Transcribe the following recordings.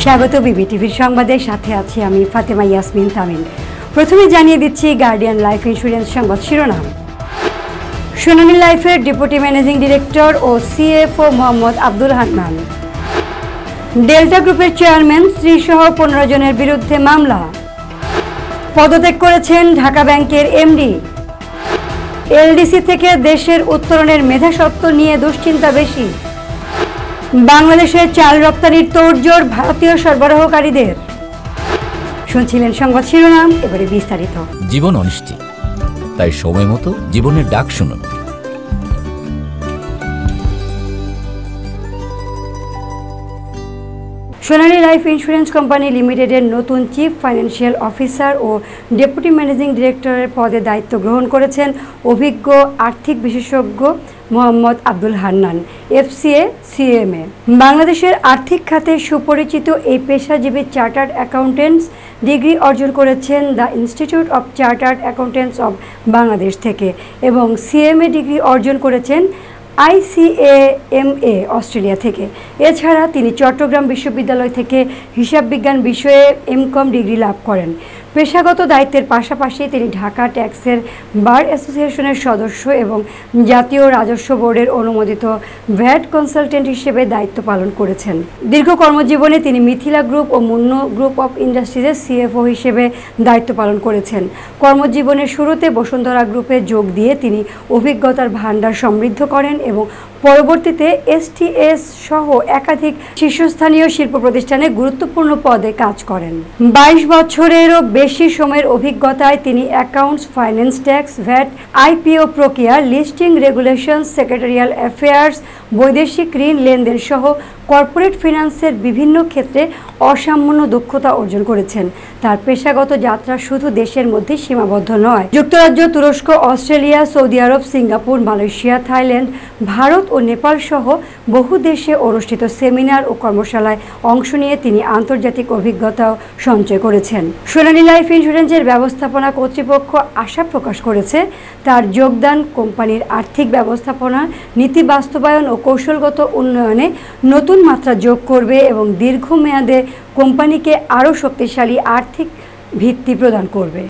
স্বাগত বিবিটিভির সংবাদের সাথে আছি আমি ফাতেমা ইয়াসমিন তামিম। প্রথমে জানিয়ে দিচ্ছি গার্ডিয়ান লাইফ ইন্স্যুরেন্স সংবাদ শিরোনাম। সোনালী লাইফের ডেপুটি ম্যানেজিং ডিরেক্টর ও সিএফও মোহাম্মদ আব্দুল হান্নান। ডেল্টা গ্রুপের চেয়ারম্যান স্ত্রীসহ 15 জনের বিরুদ্ধে মামলা। পদত্যাগ করেছেন ঢাকা ব্যাংকের এমডি। এলডিসি থেকে দেশের উত্তরণের মেধাস্বত্ব নিয়ে দুশ্চিন্তা বেশি। বাংলাদেশের চাল রপ্তানির তোড়জোড় ভারতীয় সরবরাহকারীদের। শুনছিলেন সংবাদ শিরোনাম, এবারে বিস্তারিত। জীবন অনিশ্চিত, তাই সময় মতো জীবনের ডাক শুনুন। সোনালী লাইফ ইন্স্যুরেন্স কোম্পানি লিমিটেডের নতুন চিফ ফাইন্যান্সিয়াল অফিসার ও ডেপুটি ম্যানেজিং ডিরেক্টরের পদে দায়িত্ব গ্রহণ করেছেন অভিজ্ঞ আর্থিক বিশেষজ্ঞ মোহাম্মদ আব্দুল হান্নান, এফসিএ সিএমএ। বাংলাদেশের আর্থিক খাতে সুপরিচিত এই পেশাজীবী চার্টার্ড অ্যাকাউন্টেন্টস ডিগ্রি অর্জন করেছেন the institute of chartered accountants of Bangladesh থেকে এবং সিএমএ ডিগ্রি অর্জন করেছেন ICAMA অস্ট্রেলিয়া থেকে। এছাড়া তিনি চট্টগ্রাম বিশ্ববিদ্যালয় থেকে হিসাব বিজ্ঞান বিষয়ে এমকম ডিগ্রি লাভ করেন। পেশাগত দায়িত্বের পাশাপাশি তিনি ঢাকা ট্যাক্সের বার অ্যাসোসিয়েশনের সদস্য এবং জাতীয় রাজস্ব বোর্ডের অনুমোদিত ভ্যাট কনসালটেন্ট হিসেবে দায়িত্ব পালন করেছেন। দীর্ঘ কর্মজীবনে তিনি মিথিলা গ্রুপ ও মুন্ন গ্রুপ অফ ইন্ডাস্ট্রিজের সিএফও হিসেবে দায়িত্ব পালন করেছেন। কর্মজীবনের শুরুতে বসুন্ধরা গ্রুপে যোগ দিয়ে তিনি অভিজ্ঞতার ভাণ্ডার সমৃদ্ধ করেন এবং পরবর্তীতে STS সহ একাধিক শীর্ষস্থানীয় শিল্প প্রতিষ্ঠানে গুরুত্বপূর্ণ পদে কাজ করেন। 22 বছরেরও বেশি সময়ের অভিজ্ঞতায় তিনি accounts, finance, tax, VAT, IPO প্রক্রিয়া, লিস্টিং, রেগুলেশনস, সেক্রেটারিয়াল অ্যাফেয়ার্স, বৈদেশিক ঋণ লেনদেন সহ কর্পোরেট ফিন্যান্সের বিভিন্ন ক্ষেত্রে অসামান্য দক্ষতা অর্জন করেছেন। তার পেশাগত যাত্রা শুধু দেশের মধ্যে সীমাবদ্ধ নয়। যুক্তরাজ্য, তুরস্ক, অস্ট্রেলিয়া, সৌদি আরব, সিঙ্গাপুর, মালয়েশিয়া, থাইল্যান্ড, ভারত ও নেপাল সহ বহু দেশে অনুষ্ঠিত সেমিনার ও কর্মশালায় অংশ নিয়ে তিনি আন্তর্জাতিক অভিজ্ঞতাও সঞ্চয় করেছেন। সোনালী লাইফ ইন্স্যুরেন্সের ব্যবস্থাপনা কর্তৃপক্ষ আশা প্রকাশ করেছে তার যোগদান কোম্পানির আর্থিক ব্যবস্থাপনা, নীতি বাস্তবায়ন ও কৌশলগত উন্নয়নে নতুন মাত্রা যোগ করবে এবং দীর্ঘমেয়াদে কোম্পানিকে আরও শক্তিশালী আর্থিক ভিত্তি প্রদান করবে।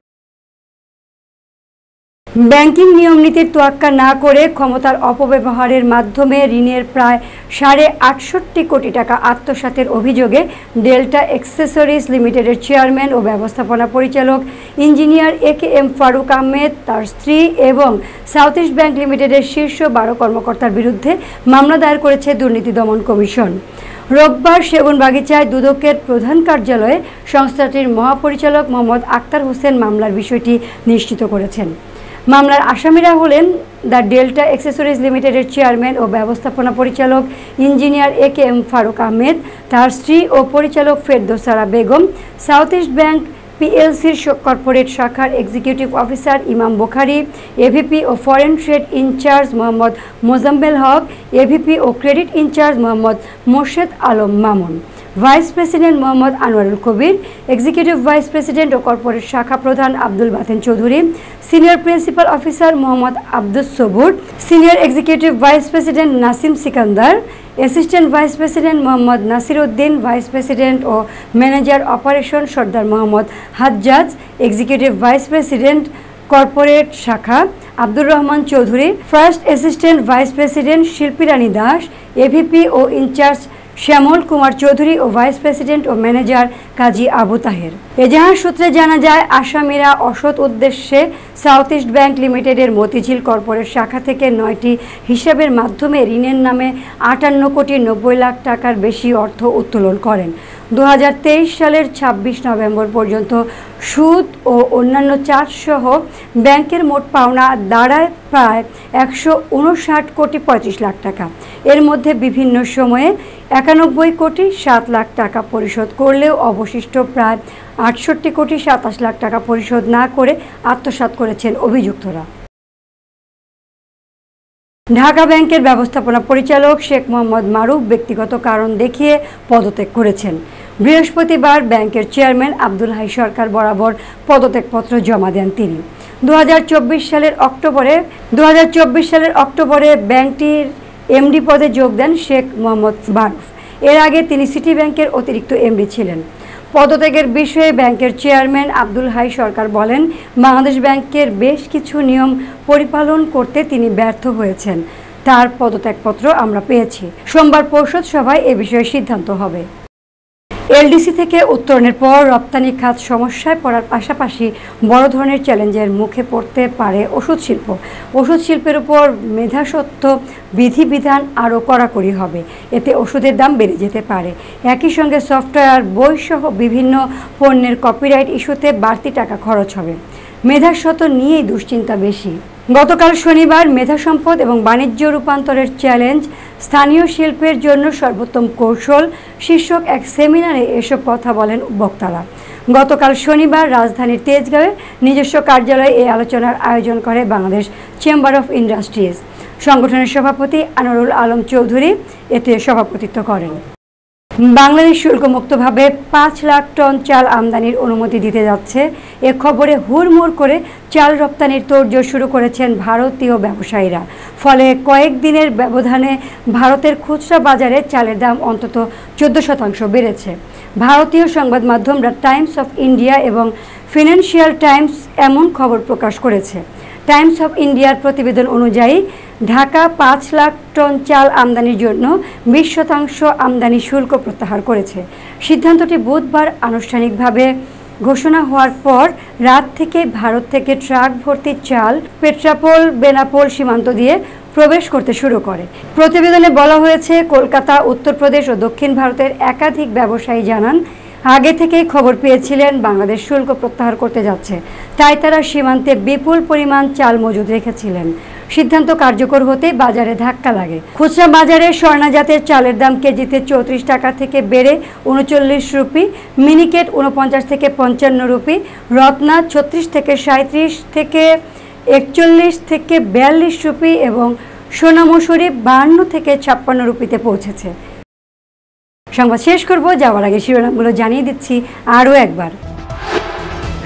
ব্যাংকিং নিয়মনীতির তোয়াক্কা না করে ক্ষমতার অপব্যবহারের মাধ্যমে ঋণের প্রায় 68.5 কোটি টাকা আত্মসাতের অভিযোগে ডেল্টা অ্যাক্সেসরিজ লিমিটেডের চেয়ারম্যান ও ব্যবস্থাপনা পরিচালক ইঞ্জিনিয়ার AKM ফারুক আহমেদ, তার স্ত্রী এবং সাউথ ইস্ট ব্যাংক লিমিটেডের শীর্ষ 12 কর্মকর্তার বিরুদ্ধে মামলা দায়ের করেছে দুর্নীতি দমন কমিশন। রোববার সেগুনবাগিচায় দুদকের প্রধান কার্যালয়ে সংস্থাটির মহাপরিচালক মোহাম্মদ আক্তার হোসেন মামলার বিষয়টি নিশ্চিত করেছেন। মামলার আসামিরা হলেন দ্য ডেল্টা অ্যাক্সেসরিজ লিমিটেডের চেয়ারম্যান ও ব্যবস্থাপনা পরিচালক ইঞ্জিনিয়ার AKM ফারুক আহমেদ, তার স্ত্রী ও পরিচালক Ferdousara Begum, south east bank PLCর কর্পোরেট শাখার executive officer Imam Bukhari, AVP ও foreign trade incharge Mohammad Mozammel Haque, AVP ও credit incharge Mohammad Morshed Alam Mamun, vice president Mohammad Anowarul Kabir, executive vice president ও কর্পোরেট শাখা প্রধান Abdul Baten Chowdhury, senior principal officer Mohammad Abdus Sabur, senior executive vice president Nasim Sikandar, assistant vice president Mohammad Nasir Uddin, vice president ও manager operation সর্দার Mohammad Hajjaj, executive vice president corporate শাখা Abdur Rahman Chowdhury, first assistant vice president Shilpi Rani Das, AVP ও incharge Shyamal Kumar Chowdhury ও vice president ও manager Kazi Abu Taher. এজাহার সূত্রে জানা যায়, আসামিরা অসৎ উদ্দেশ্যে সাউথ ইস্ট ব্যাংক লিমিটেডের মতিঝিল কর্পোরেট শাখা থেকে 9টি হিসাবের মাধ্যমে ঋণের নামে 58 কোটি 90 লাখ টাকার বেশি অর্থ উত্তোলন করেন। 2023 সালের 26 নভেম্বর পর্যন্ত সুদ ও অন্যান্য চার্জ সহ ব্যাংকের মোট পাওনা দাঁড়ায় প্রায় 159 কোটি 35 লাখ টাকা। এর মধ্যে বিভিন্ন সময়ে 91 কোটি 7 লাখ টাকা পরিশোধ করলেও অবশিষ্ট প্রায় 68 কোটি 27 লাখ টাকা পরিশোধ না করে আত্মসাৎ করেছেন অভিযুক্তরা। ঢাকা ব্যাংকের ব্যবস্থাপনা পরিচালক শেখ মোহাম্মদ মারুফ ব্যক্তিগত কারণ দেখিয়ে পদত্যাগ করেছেন। বৃহস্পতিবার ব্যাংকের চেয়ারম্যান আব্দুল হাই সরকার বরাবর পদত্যাগপত্র জমা দেন তিনি। 2024 সালের অক্টোবরে ব্যাংকটির এমডি পদে যোগ দেন শেখ মোহাম্মদ মারুফ। এর আগে তিনি সিটি ব্যাংকের অতিরিক্ত এমডি ছিলেন। পদত্যাগের বিষয়ে ব্যাংকের চেয়ারম্যান আব্দুল হাই সরকার বলেন, বাংলাদেশ ব্যাংকের বেশ কিছু নিয়ম পরিপালন করতে তিনি ব্যর্থ হয়েছেন। তার পদত্যাগপত্র আমরা পেয়েছি। সোমবার পরিষদ সভায় এ বিষয়ে সিদ্ধান্ত হবে। এলডিসি থেকে উত্তরণের পর রপ্তানি খাত সমস্যায় পড়ার পাশাপাশি বড় ধরনের চ্যালেঞ্জের মুখে পড়তে পারে ওষুধ শিল্প। ওষুধ শিল্পের উপর মেধাস্বত্ব বিধিবিধান আরও কড়াকড়ি হবে, এতে ওষুধের দাম বেড়ে যেতে পারে। একই সঙ্গে সফটওয়্যার, বইসহ বিভিন্ন পণ্যের কপিরাইট ইস্যুতে বাড়তি টাকা খরচ হবে। মেধাস্বত্ব নিয়েই দুশ্চিন্তা বেশি। গতকাল শনিবার মেধা সম্পদ এবং বাণিজ্য রূপান্তরের চ্যালেঞ্জ, স্থানীয় শিল্পের জন্য সর্বোত্তম কৌশল শীর্ষক এক সেমিনারে এসব কথা বলেন বক্তারা। গতকাল শনিবার রাজধানীর তেজগাঁওয়ে নিজস্ব কার্যালয়ে এই আলোচনার আয়োজন করে বাংলাদেশ চেম্বার অফ ইন্ডাস্ট্রিজ। সংগঠনের সভাপতি আনোয়ারুল আলম চৌধুরী এতে সভাপতিত্ব করেন। বাংলাদেশ শুল্কমুক্তভাবে 5 লাখ টন চাল আমদানির অনুমতি দিতে যাচ্ছে। এ খবরে হুড়মুড় করে চাল রপ্তানির তোড়জোড় শুরু করেছেন ভারতীয় ব্যবসায়ীরা। ফলে কয়েকদিনের ব্যবধানে ভারতের খুচরা বাজারে চালের দাম অন্তত 14% বেড়েছে। ভারতীয় সংবাদ মাধ্যম দ্য টাইমস অফ ইন্ডিয়া এবং ফিনান্সিয়াল টাইমস এমন খবর প্রকাশ করেছে। টাইমস অফ ইন্ডিয়ার প্রতিবেদন অনুযায়ী ঢাকা 5 লাখ টন চাল আমদানির জন্য 20% আমদানি শুল্ক প্রত্যাহার করেছে। সিদ্ধান্তটি বুধবার আনুষ্ঠানিকভাবে ঘোষণা হওয়ার পর রাত থেকে ভারত থেকে ট্রাক ভর্তি চাল পেট্রাপোল বেনাপোল সীমান্ত দিয়ে প্রবেশ করতে শুরু করে। প্রতিবেদনে বলা হয়েছে, কলকাতা, উত্তরপ্রদেশ ও দক্ষিণ ভারতের একাধিক ব্যবসায়ী জানান, আগে থেকেই খবর পেয়েছিলেন বাংলাদেশ শুল্ক প্রত্যাহার করতে যাচ্ছে, তাই তারা সীমান্তে বিপুল পরিমাণ চাল মজুদ রেখেছিলেন। সিদ্ধান্ত কার্যকর হতে বাজারে ধাক্কা লাগে। খুচরা বাজারে স্বর্ণা জাতের চালের দাম কেজিতে 34 টাকা থেকে বেড়ে 39 রুপি, মিনিকেট 49 থেকে 55 রুপি, রত্না 36 থেকে 37 থেকে 41 থেকে 42 রুপি এবং সোনা মসুরি 52 থেকে 56 রুপিতে পৌঁছেছে। সংবাদ শেষ করব, যাওয়ার আগে শিরোনামগুলো জানিয়ে দিচ্ছি আরও একবার।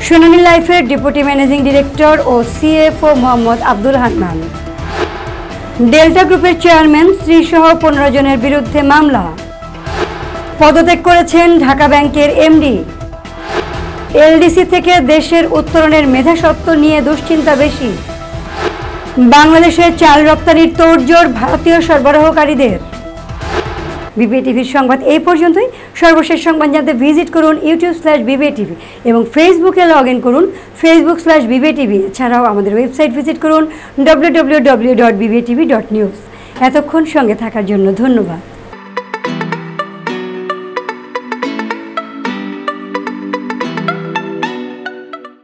শুনানি লাইফের ডেপুটি ম্যানেজিং ডিরেক্টর ও সিএফও মোহাম্মদ আব্দুল হান্নান। ডেল্টা গ্রুপের চেয়ারম্যান স্ত্রীসহ 15 জনের বিরুদ্ধে মামলা। পদত্যাগ করেছেন ঢাকা ব্যাংকের এমডি। এলডিসি থেকে দেশের উত্তরণের মেধাস্বত্ব নিয়ে দুশ্চিন্তা বেশি। বাংলাদেশের চাল রপ্তানির তোড়জোড় ভারতীয় সরবরাহকারীদের। বিবিএ টিভির সংবাদ এই পর্যন্তই। সর্বশেষ সংবাদ জানতে ভিজিট করুন youtube/বিবিএ টিভি এবং ফেসবুকে লগ ইন করুন facebook/বিবিএ টিভি। এছাড়াও আমাদের ওয়েবসাইট ভিজিট করুন www.bbtv.news। এতক্ষণ সঙ্গে থাকার জন্য ধন্যবাদ।